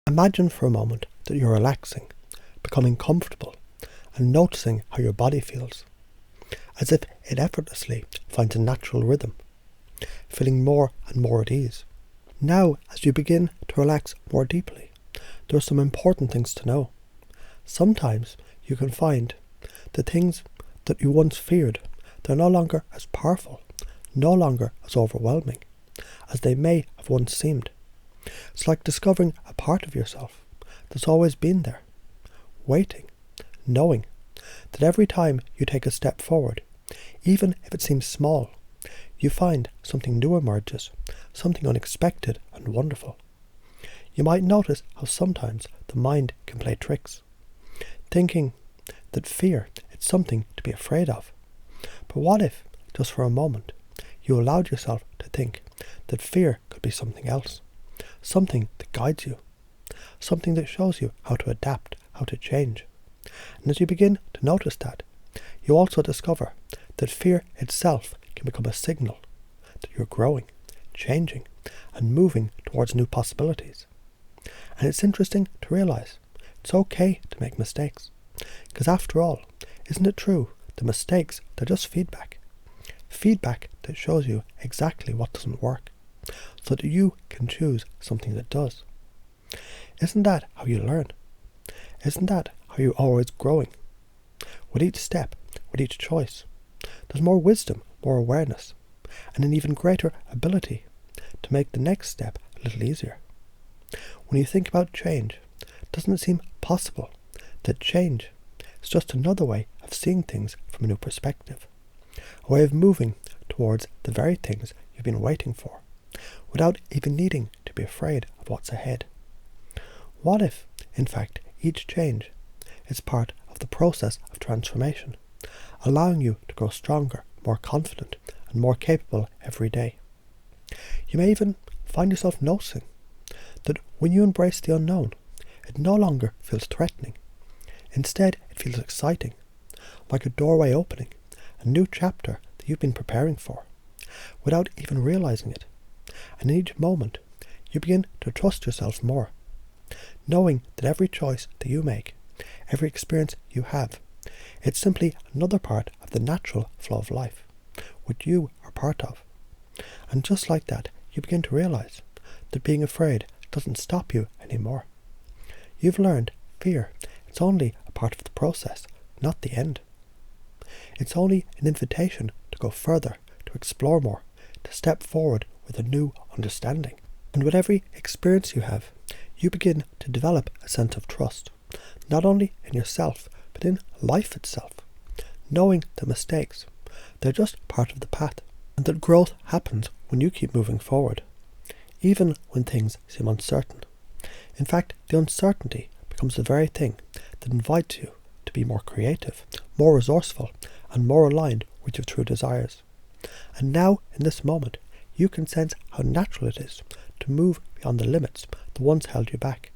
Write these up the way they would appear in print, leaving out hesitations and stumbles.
Imagine for a moment that you're relaxing, becoming comfortable, and noticing how your body feels, as if it effortlessly finds a natural rhythm, feeling more and more at ease. Now, as you begin to relax more deeply, there are some important things to know. Sometimes you can find the things that you once feared, they're no longer as powerful, no longer as overwhelming as they may have once seemed. It's like discovering a part of yourself that's always been there, waiting, knowing that every time you take a step forward, even if it seems small, you find something new emerges, something unexpected and wonderful. You might notice how sometimes the mind can play tricks, thinking that fear is something to be afraid of. But what if, just for a moment, you allowed yourself to think that fear could be something else, something that guides you, something that shows you how to adapt, how to change. And as you begin to notice that, you also discover that fear itself can become a signal that you're growing, changing, and moving towards new possibilities. And it's interesting to realize it's okay to make mistakes, because after all, isn't it true that mistakes, they're just feedback? Feedback that shows you exactly what doesn't work, so that you can choose something that does. Isn't that how you learn? Isn't that how you're always growing? With each step, with each choice, there's more wisdom, more awareness, and an even greater ability to make the next step a little easier. When you think about change, doesn't it seem possible that change is just another way of seeing things from a new perspective? A way of moving towards the very things you've been waiting for, without even needing to be afraid of what's ahead. What if, in fact, each change is part of the process of transformation, allowing you to grow stronger, more confident, and more capable every day? You may even find yourself noticing that when you embrace the unknown, it no longer feels threatening. Instead, it feels exciting, like a doorway opening, a new chapter that you've been preparing for, without even realizing it. And in each moment, you begin to trust yourself more, knowing that every choice that you make, every experience you have, it's simply another part of the natural flow of life, which you are part of. And just like that, you begin to realize that being afraid doesn't stop you anymore. You've learned fear, it's only a part of the process, not the end. It's only an invitation to go further, to explore more, to step forward with a new understanding. And with every experience you have, you begin to develop a sense of trust, not only in yourself, but in life itself, knowing that mistakes, they're just part of the path, and that growth happens when you keep moving forward, even when things seem uncertain. In fact, the uncertainty becomes the very thing that invites you to be more creative, more resourceful, and more aligned with your true desires. And now, in this moment, you can sense how natural it is to move beyond the limits that once held you back.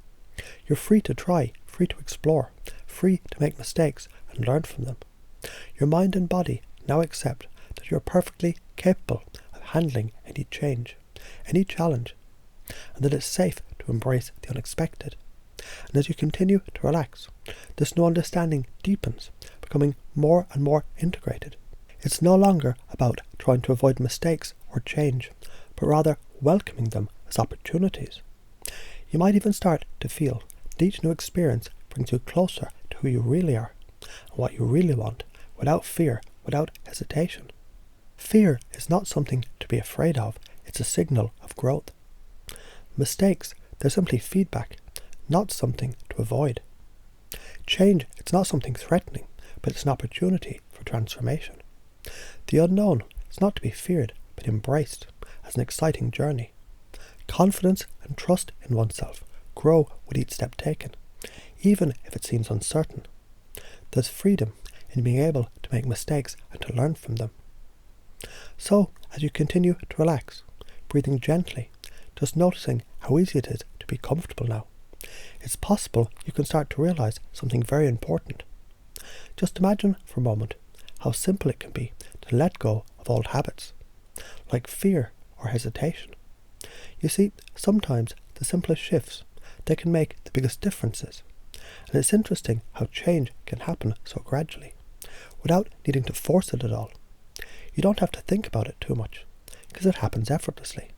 You're free to try, free to explore, free to make mistakes and learn from them. Your mind and body now accept that you're perfectly capable of handling any change, any challenge, and that it's safe to embrace the unexpected. And as you continue to relax, this new understanding deepens, becoming more and more integrated. It's no longer about trying to avoid mistakes or change, but rather welcoming them as opportunities. You might even start to feel that each new experience brings you closer to who you really are and what you really want, without fear, without hesitation. Fear is not something to be afraid of, it's a signal of growth. Mistakes, they're simply feedback, not something to avoid. Change, it's not something threatening, but it's an opportunity for transformation. The unknown is not to be feared, but embraced as an exciting journey. Confidence and trust in oneself grow with each step taken, even if it seems uncertain. There's freedom in being able to make mistakes and to learn from them. So, as you continue to relax, breathing gently, just noticing how easy it is to be comfortable now, it's possible you can start to realize something very important. Just imagine for a moment how simple it can be to let go of old habits, like fear or hesitation. You see, sometimes the simplest shifts, they can make the biggest differences. And it's interesting how change can happen so gradually, without needing to force it at all. You don't have to think about it too much, because it happens effortlessly.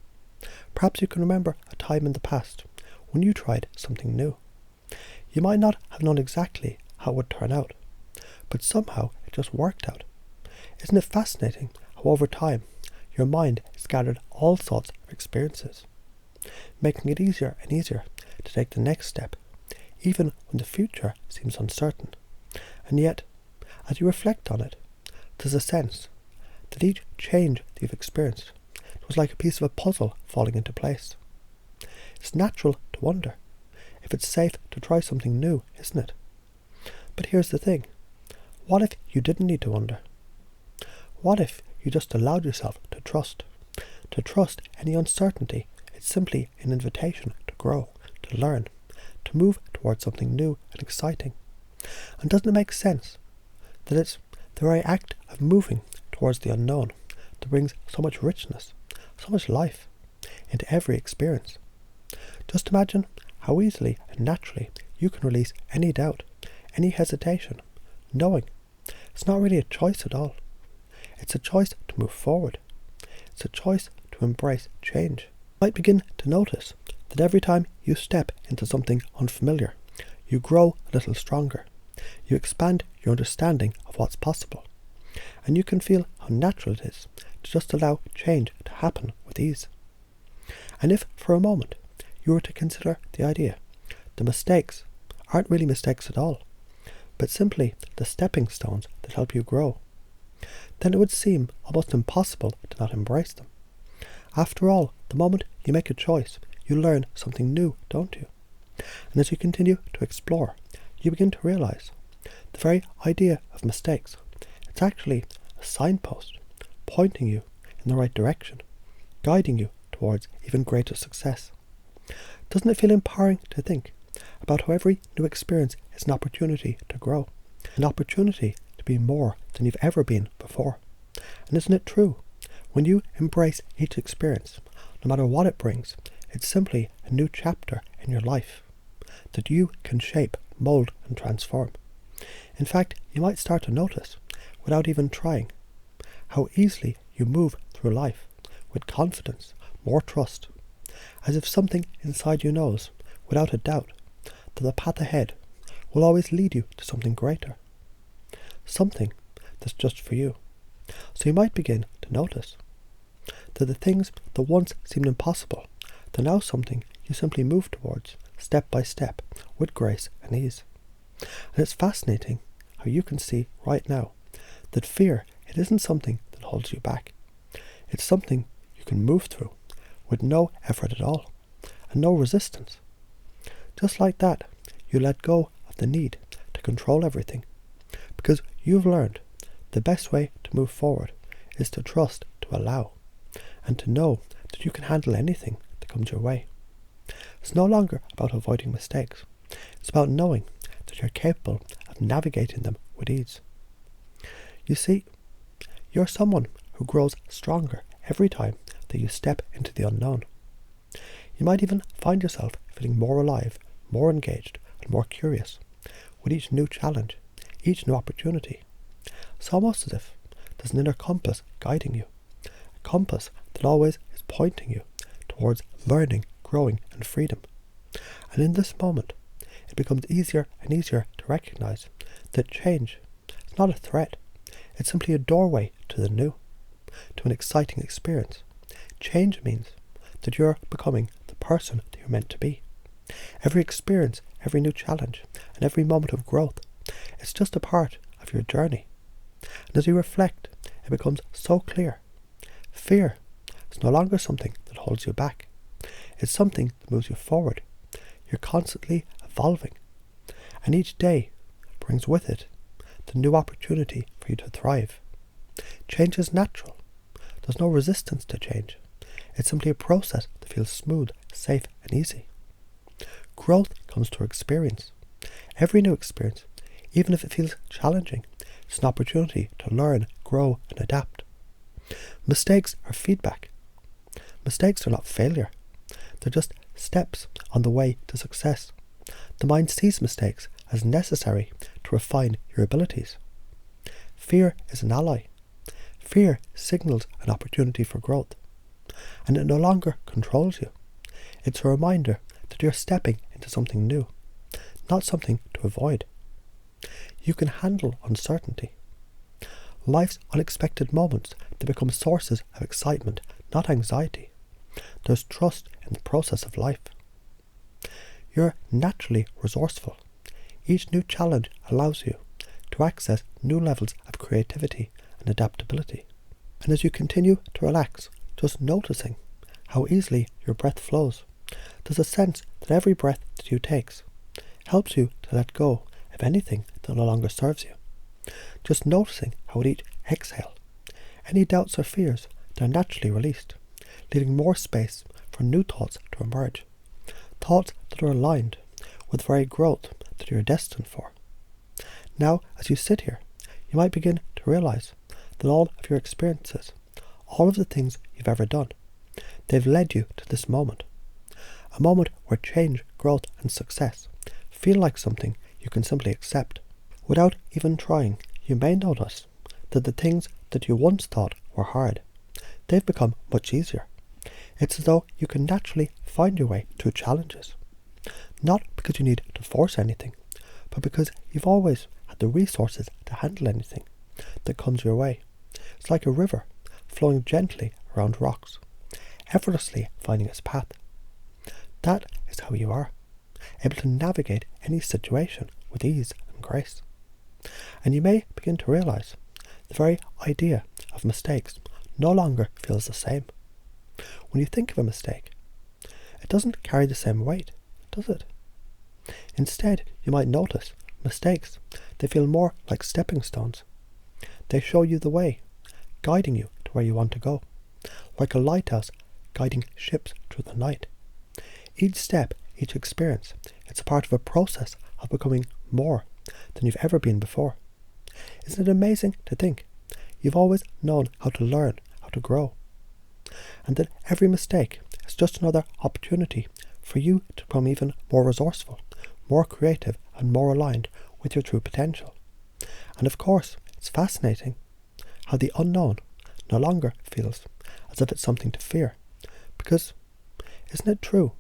Perhaps you can remember a time in the past when you tried something new. You might not have known exactly how it would turn out, but somehow it just worked out. Isn't it fascinating how over time your mind has gathered all sorts of experiences, making it easier and easier to take the next step, even when the future seems uncertain. And yet, as you reflect on it, there's a sense that each change that you've experienced was like a piece of a puzzle falling into place. It's natural to wonder if it's safe to try something new, isn't it? But here's the thing. What if you didn't need to wonder? What if you just allowed yourself to trust? To trust any uncertainty is simply an invitation to grow, to learn, to move towards something new and exciting. And doesn't it make sense that it's the very act of moving towards the unknown that brings so much richness, so much life into every experience? Just imagine how easily and naturally you can release any doubt, any hesitation, knowing it's not really a choice at all. It's a choice to move forward. It's a choice to embrace change. You might begin to notice that every time you step into something unfamiliar, you grow a little stronger. You expand your understanding of what's possible. And you can feel how natural it is to just allow change to happen with ease. And if, for a moment, you were to consider the idea that mistakes aren't really mistakes at all, but simply the stepping stones that help you grow, then it would seem almost impossible to not embrace them. After all, the moment you make a choice, you learn something new, don't you? And as you continue to explore, you begin to realize the very idea of mistakes, it's actually a signpost pointing you in the right direction, guiding you towards even greater success. Doesn't it feel empowering to think about how every new experience is an opportunity to grow, an opportunity to be more than you've ever been before? And isn't it true? When you embrace each experience, no matter what it brings, it's simply a new chapter in your life that you can shape, mold, and transform. In fact, you might start to notice, without even trying, how easily you move through life with confidence, more trust, as if something inside you knows, without a doubt, that the path ahead will always lead you to something greater, something that's just for you. So you might begin to notice that the things that once seemed impossible, they're now something you simply move towards, step by step, with grace and ease. And it's fascinating how you can see right now that fear, it isn't something that holds you back. It's something you can move through with no effort at all and no resistance. Just like that, you let go of the need to control everything, because you've learned the best way to move forward is to trust, to allow, and to know that you can handle anything that comes your way. It's no longer about avoiding mistakes. It's about knowing that you're capable of navigating them with ease. You see, you're someone who grows stronger every time that you step into the unknown. You might even find yourself feeling more alive, more engaged, and more curious with each new challenge, each new opportunity. It's almost as if there's an inner compass guiding you, a compass that always is pointing you towards learning, growing, and freedom. And in this moment, it becomes easier and easier to recognize that change is not a threat. It's simply a doorway to the new, to an exciting experience. Change means that you're becoming the person that you're meant to be. Every experience, every new challenge, and every moment of growth, it's just a part of your journey. And as you reflect, it becomes so clear. Fear is no longer something that holds you back. It's something that moves you forward. You're constantly evolving, and each day brings with it the new opportunity for you to thrive. Change is natural. There's no resistance to change. It's simply a process that feels smooth, safe, and easy. Growth comes through experience. Every new experience, even if it feels challenging, is an opportunity to learn, grow, and adapt. Mistakes are feedback. Mistakes are not failure. They're just steps on the way to success. The mind sees mistakes as necessary to refine your abilities. Fear is an ally. Fear signals an opportunity for growth, and it no longer controls you. It's a reminder that you're stepping into something new, not something to avoid. You can handle uncertainty. Life's unexpected moments, they become sources of excitement, not anxiety. There's trust in the process of life. You're naturally resourceful. Each new challenge allows you to access new levels of creativity and adaptability. And as you continue to relax, just noticing how easily your breath flows, there's a sense that every breath that you take helps you to let go of anything that no longer serves you. Just noticing how at each exhale, any doubts or fears, they're naturally released, leaving more space for new thoughts to emerge. Thoughts that are aligned with the very growth that you're destined for. Now, as you sit here, you might begin to realize that all of your experiences, all of the things you've ever done, they've led you to this moment. A moment where change, growth and success feel like something you can simply accept. Without even trying, you may notice that the things that you once thought were hard, they've become much easier. It's as though you can naturally find your way through challenges. Not because you need to force anything, but because you've always had the resources to handle anything that comes your way. It's like a river flowing gently around rocks, effortlessly finding its path. That is how you are, able to navigate any situation with ease and grace. And you may begin to realize the very idea of mistakes no longer feels the same. When you think of a mistake, it doesn't carry the same weight, does it? Instead, you might notice mistakes, they feel more like stepping stones. They show you the way, guiding you to where you want to go, like a lighthouse guiding ships through the night. Each step, each experience, it's a part of a process of becoming more than you've ever been before. Isn't it amazing to think you've always known how to learn, how to grow, and that every mistake is just another opportunity for you to become even more resourceful, more creative and more aligned with your true potential. And of course, it's fascinating how the unknown no longer feels as if it's something to fear. Because isn't it true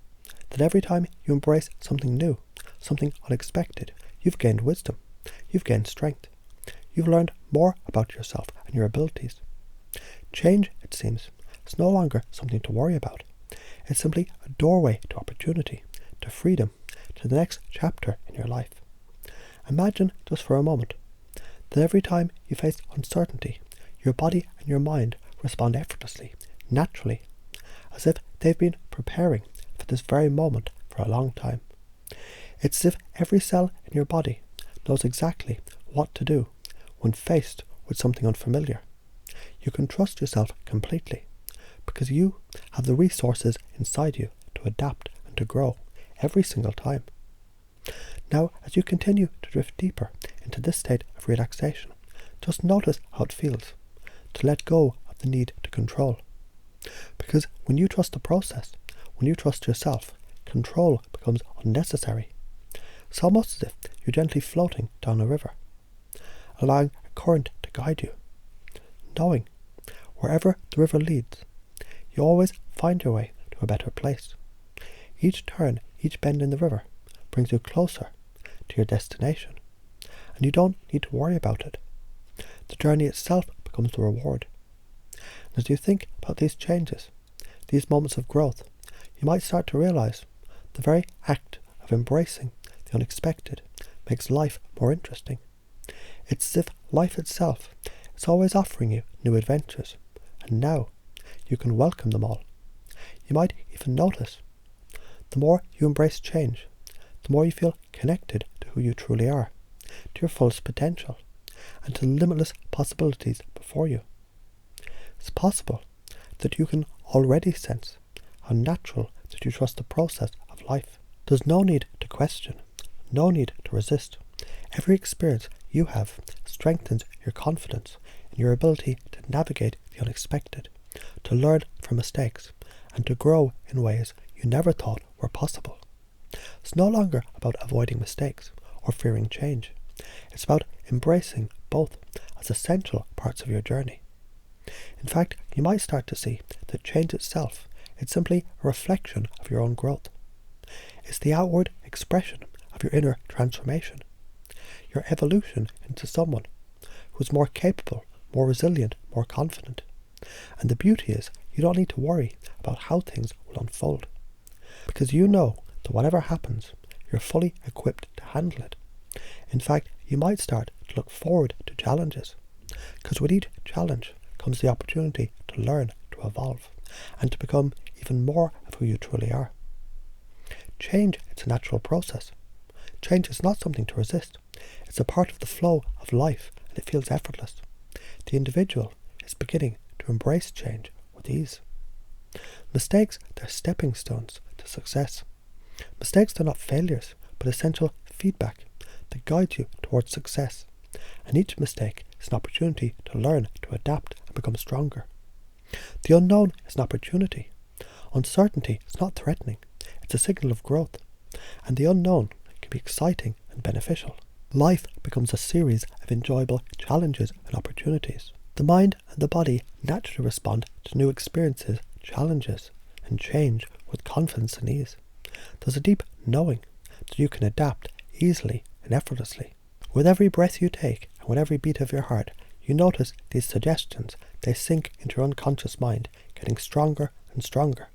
that every time you embrace something new, something unexpected, you've gained wisdom, you've gained strength, you've learned more about yourself and your abilities. Change, it seems, is no longer something to worry about. It's simply a doorway to opportunity, to freedom, to the next chapter in your life. Imagine just for a moment that every time you face uncertainty, your body and your mind respond effortlessly, naturally, as if they've been preparing for this very moment for a long time. It's as if every cell in your body knows exactly what to do when faced with something unfamiliar. You can trust yourself completely because you have the resources inside you to adapt and to grow every single time. Now, as you continue to drift deeper into this state of relaxation, just notice how it feels to let go of the need to control. Because when you trust the process, when you trust yourself, control becomes unnecessary. It's almost as if you're gently floating down a river, allowing a current to guide you, knowing wherever the river leads, you always find your way to a better place. Each turn, each bend in the river brings you closer to your destination, and you don't need to worry about it. The journey itself becomes the reward. And as you think about these changes, these moments of growth, you might start to realize the very act of embracing the unexpected makes life more interesting. It's as if life itself is always offering you new adventures, and now you can welcome them all. You might even notice the more you embrace change, the more you feel connected to who you truly are, to your fullest potential, and to the limitless possibilities before you. It's possible that you can already sense how natural that you trust the process of life. There's no need to question, no need to resist. Every experience you have strengthens your confidence in your ability to navigate the unexpected, to learn from mistakes, and to grow in ways you never thought were were possible. It's no longer about avoiding mistakes or fearing change. It's about embracing both as essential parts of your journey. In fact, you might start to see that change itself is simply a reflection of your own growth. It's the outward expression of your inner transformation, your evolution into someone who's more capable, more resilient, more confident. And the beauty is, you don't need to worry about how things will unfold, because you know that whatever happens, you're fully equipped to handle it. In fact, you might start to look forward to challenges, because with each challenge comes the opportunity to learn, to evolve, and to become even more of who you truly are. Change is a natural process. Change is not something to resist. It's a part of the flow of life, and it feels effortless. The individual is beginning to embrace change with ease. Mistakes, they're stepping stones to success. Mistakes are not failures, but essential feedback that guides you towards success. And each mistake is an opportunity to learn, to adapt, and become stronger. The unknown is an opportunity. Uncertainty is not threatening. It's a signal of growth. And the unknown can be exciting and beneficial. Life becomes a series of enjoyable challenges and opportunities. The mind and the body naturally respond to new experiences, challenges, and change with confidence and ease. There's a deep knowing that you can adapt easily and effortlessly. With every breath you take and with every beat of your heart, you notice these suggestions. They sink into your unconscious mind, getting stronger and stronger.